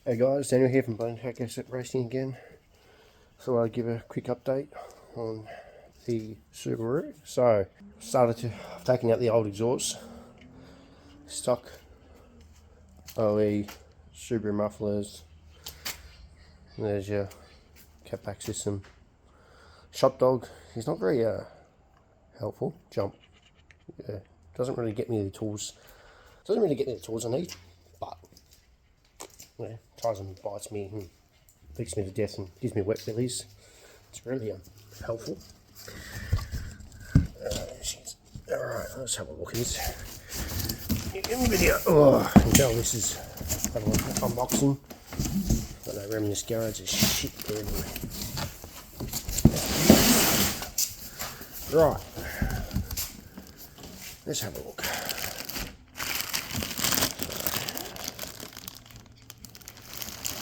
Hey guys, Daniel here from Blankhack Asset Racing again. So I'll give a quick update on the Subaru. So, taking out the old exhaust, stock OE Subaru mufflers. There's your catback system. Shop dog, he's not very helpful. Jump, doesn't really get me the tools. Doesn't really get me the tools I need, but tries and bites me and beats me to death and gives me wet willies. It's really helpful. Alright, let's have a look at this video. Oh, you can tell this is unboxing. Got no room in this garage, there's shit everywhere. Right, let's have a look.